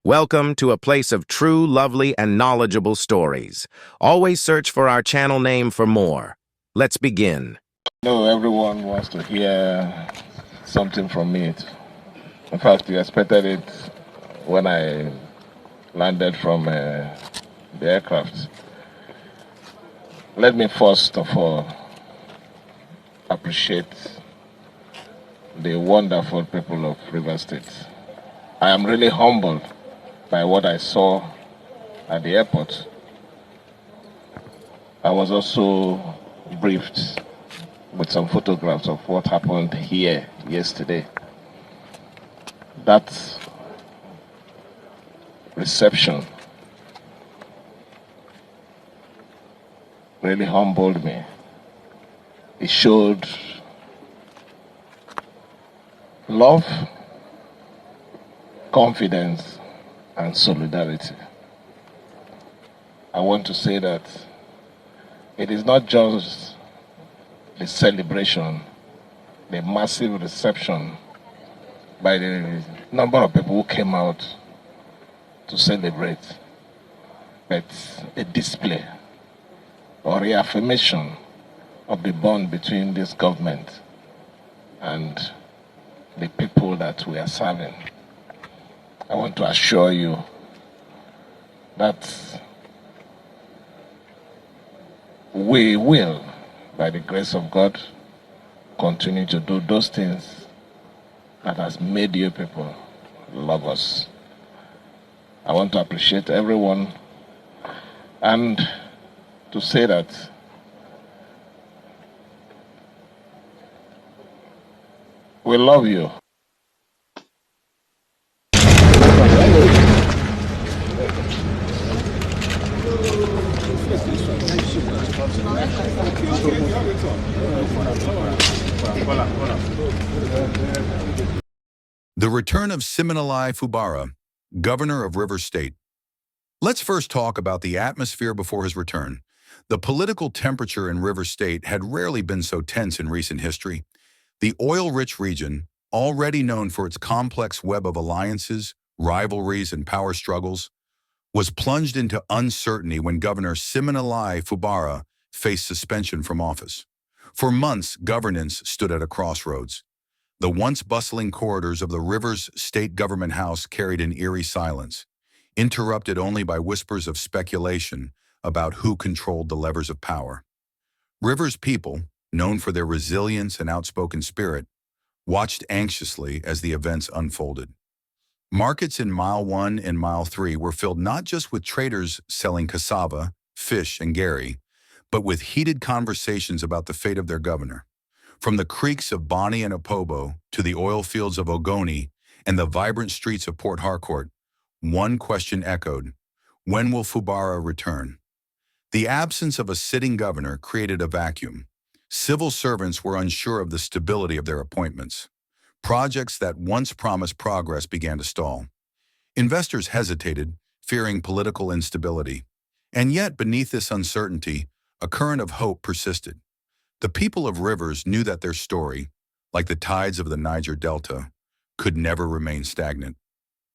Welcome to a place of true, lovely, and knowledgeable stories. Always search for our channel name for more. Let's begin. No, everyone wants to hear something from me. In fact, you expected it when I landed from the aircraft. Let me first of all appreciate the wonderful people of River State. I am really humbled by what I saw at the airport. I was also briefed with some photographs of what happened here yesterday. That reception really humbled me. It showed love, confidence, and solidarity. I want to say that it is not just the celebration, the massive reception by the number of people who came out to celebrate, but a display or reaffirmation of the bond between this government and the people that we are serving. I want to assure you that we will, by the grace of God, continue to do those things that has made you people love us. I want to appreciate everyone and to say that we love you. The return of Siminalayi Fubara, governor of Rivers State. Let's first talk about the atmosphere before his return. The political temperature in Rivers State had rarely been so tense in recent history. The oil-rich region, already known for its complex web of alliances, rivalries, and power struggles, was plunged into uncertainty when Governor Siminalayi Fubara faced suspension from office. For months, governance stood at a crossroads. The once bustling corridors of the Rivers State Government House carried an eerie silence, interrupted only by whispers of speculation about who controlled the levers of power. Rivers people, known for their resilience and outspoken spirit, watched anxiously as the events unfolded. Markets in Mile 1 and Mile 3 were filled not just with traders selling cassava, fish, and gari, but with heated conversations about the fate of their governor. From the creeks of Bonny and Opobo to the oil fields of Ogoni and the vibrant streets of Port Harcourt, one question echoed: when will Fubara return? The absence of a sitting governor created a vacuum. Civil servants were unsure of the stability of their appointments. Projects that once promised progress began to stall. Investors hesitated, fearing political instability. And yet, beneath this uncertainty, a current of hope persisted. The people of Rivers knew that their story, like the tides of the Niger Delta, could never remain stagnant.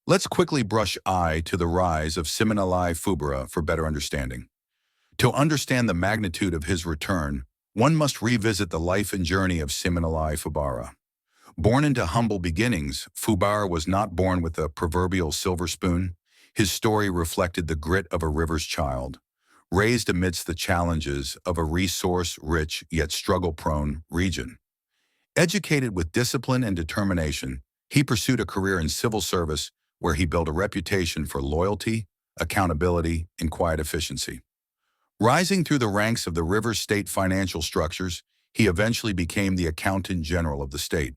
Let's quickly brush eye to the rise of Siminalayi Fubara for better understanding. To understand the magnitude of his return, one must revisit the life and journey of Siminalayi Fubara. Born into humble beginnings, Fubara was not born with a proverbial silver spoon. His story reflected the grit of a Rivers child, raised amidst the challenges of a resource-rich yet struggle-prone region. Educated with discipline and determination, he pursued a career in civil service where he built a reputation for loyalty, accountability, and quiet efficiency. Rising through the ranks of the Rivers State financial structures, he eventually became the Accountant General of the state.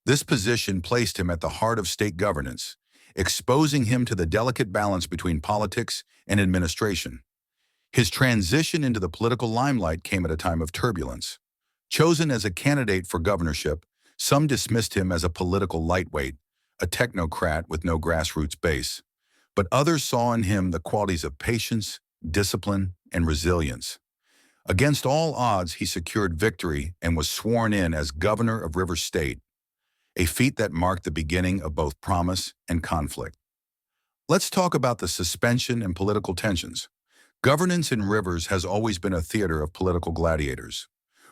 This position placed him at the heart of state governance, exposing him to the delicate balance between politics and administration. His transition into the political limelight came at a time of turbulence. Chosen as a candidate for governorship, some dismissed him as a political lightweight, a technocrat with no grassroots base. But others saw in him the qualities of patience, discipline, and resilience. Against all odds, he secured victory and was sworn in as governor of Rivers State, a feat that marked the beginning of both promise and conflict. Let's talk about the suspension and political tensions. Governance in rivers has always been a theater of political gladiators.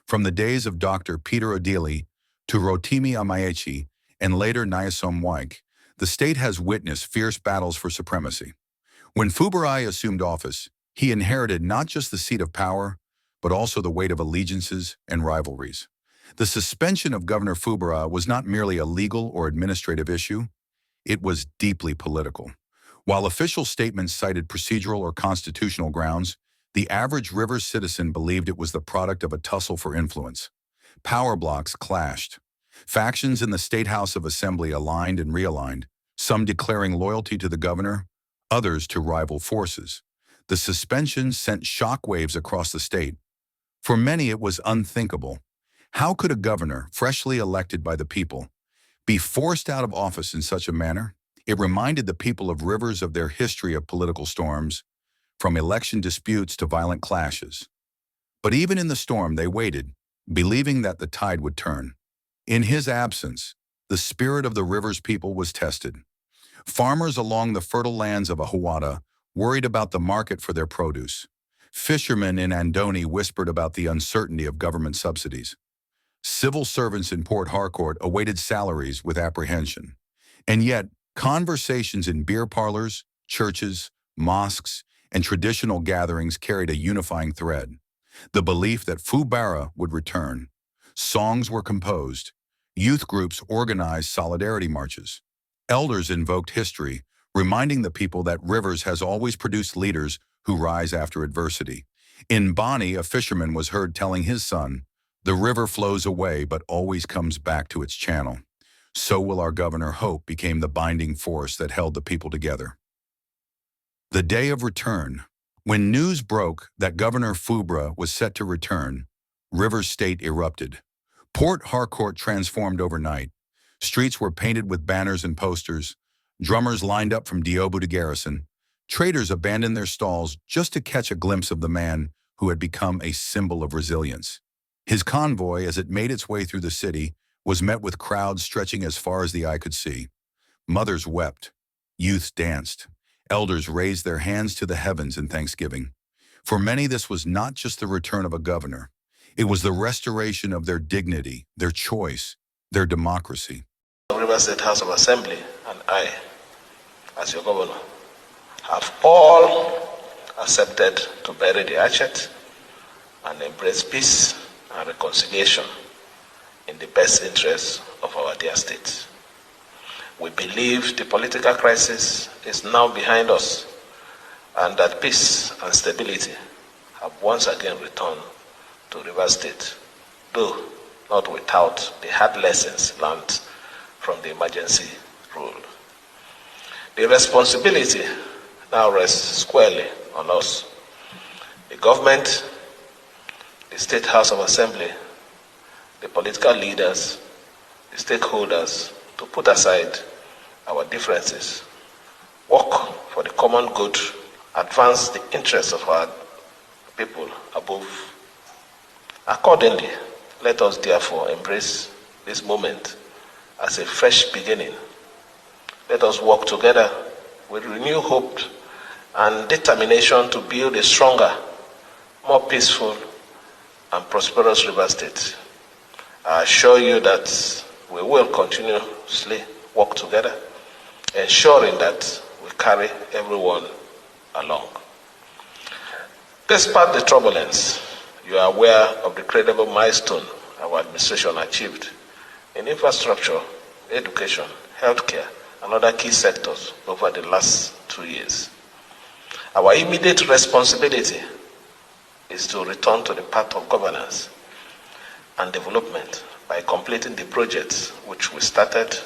From the days of Dr. Peter Odili to Rotimi Amaechi and later Nyasom Waik, the state has witnessed fierce battles for supremacy. When Fubarai assumed office, he inherited not just the seat of power, but also the weight of allegiances and rivalries. The suspension of Governor Fubara was not merely a legal or administrative issue, it was deeply political. While official statements cited procedural or constitutional grounds, the average Rivers citizen believed it was the product of a tussle for influence. Power blocks clashed. Factions in the State House of Assembly aligned and realigned, some declaring loyalty to the governor, others to rival forces. The suspension sent shockwaves across the state. For many, it was unthinkable. How could a governor, freshly elected by the people, be forced out of office in such a manner? It reminded the people of Rivers of their history of political storms, from election disputes to violent clashes. But even in the storm, they waited, believing that the tide would turn. In his absence, the spirit of the Rivers people was tested. Farmers along the fertile lands of Ahuada worried about the market for their produce. Fishermen in Andoni whispered about the uncertainty of government subsidies. Civil servants in Port Harcourt awaited salaries with apprehension. And yet, conversations in beer parlors, churches, mosques, and traditional gatherings carried a unifying thread: the belief that Fubara would return. Songs were composed. Youth groups organized solidarity marches. Elders invoked history, reminding the people that Rivers has always produced leaders who rise after adversity. In Bani, a fisherman was heard telling his son, "The river flows away but always comes back to its channel." So will our governor. Hope became the binding force that held the people together. The day of return. When news broke that Governor Fubara was set to return, Rivers State erupted. Port Harcourt transformed overnight. Streets were painted with banners and posters. Drummers lined up from Diobu to Garrison. Traders abandoned their stalls just to catch a glimpse of the man who had become a symbol of resilience. His convoy, as it made its way through the city, was met with crowds stretching as far as the eye could see. Mothers wept. Youths danced. Elders raised their hands to the heavens in thanksgiving. For many, this was not just the return of a governor. It was the restoration of their dignity, their choice, their democracy. The Rivers State House of Assembly and I, as your governor, have all accepted to bury the hatchet and embrace peace and reconciliation in the best interests of our dear state. We believe the political crisis is now behind us and that peace and stability have once again returned to Rivers State, though not without the hard lessons learned from the emergency rule. The responsibility now rests squarely on us, the government, the State House of Assembly, the political leaders, the stakeholders, to put aside our differences, work for the common good, advance the interests of our people above. Accordingly, let us therefore embrace this moment as a fresh beginning. Let us work together with renewed hope and determination to build a stronger, more peaceful and prosperous Rivers State. I assure you that we will continuously work together, ensuring that we carry everyone along. Despite the turbulence, you are aware of the credible milestone our administration achieved in infrastructure, education, healthcare, and other key sectors over the last 2 years. Our immediate responsibility is to return to the path of governance and development by completing the projects which we started,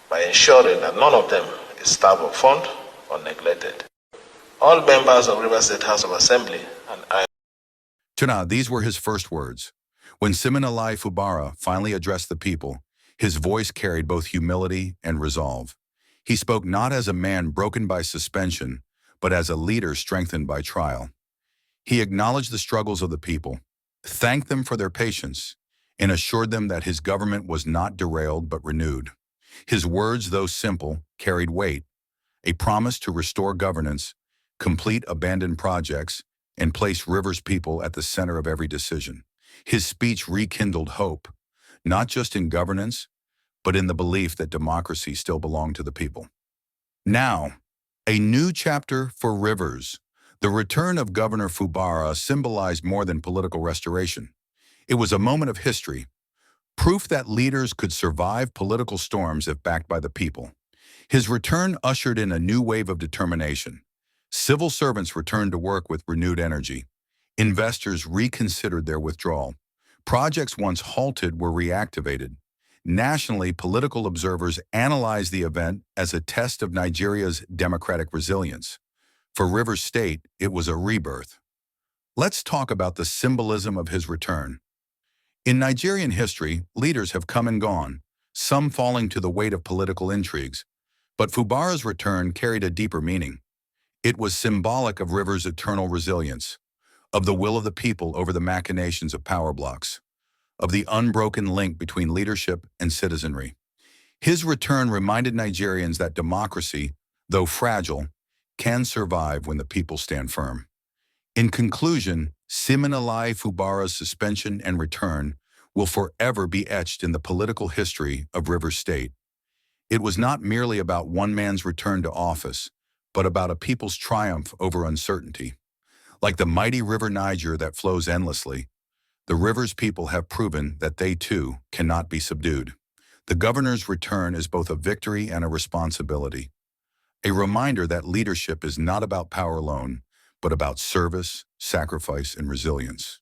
by ensuring that none of them is starved of fund or neglected. All members of Rivers State House of Assembly and I. Tuna, these were his first words. When Siminalai Fubara finally addressed the people, his voice carried both humility and resolve. He spoke not as a man broken by suspension, but as a leader strengthened by trial. He acknowledged the struggles of the people, thanked them for their patience, and assured them that his government was not derailed but renewed. His words, though simple, carried weight. a promise to restore governance, complete abandoned projects, and place Rivers' people at the center of every decision. His speech rekindled hope, not just in governance, but in the belief that democracy still belonged to the people. Now, a new chapter for Rivers. The return of Governor Fubara symbolized more than political restoration. It was a moment of history, proof that leaders could survive political storms if backed by the people. His return ushered in a new wave of determination. Civil servants returned to work with renewed energy. Investors reconsidered their withdrawal. Projects once halted were reactivated. Nationally, political observers analyzed the event as a test of Nigeria's democratic resilience. For Rivers State, it was a rebirth. Let's talk about the symbolism of his return. In Nigerian history, leaders have come and gone, some falling to the weight of political intrigues. But Fubara's return carried a deeper meaning. It was symbolic of Rivers' eternal resilience, of the will of the people over the machinations of power blocks, of the unbroken link between leadership and citizenry. His return reminded Nigerians that democracy, though fragile, can survive when the people stand firm. In conclusion, Siminalayi Fubara's suspension and return will forever be etched in the political history of Rivers State. It was not merely about one man's return to office, but about a people's triumph over uncertainty. Like the mighty river Niger that flows endlessly, the Rivers people have proven that they too cannot be subdued. The governor's return is both a victory and a responsibility, a reminder that leadership is not about power alone, but about service, sacrifice, and resilience.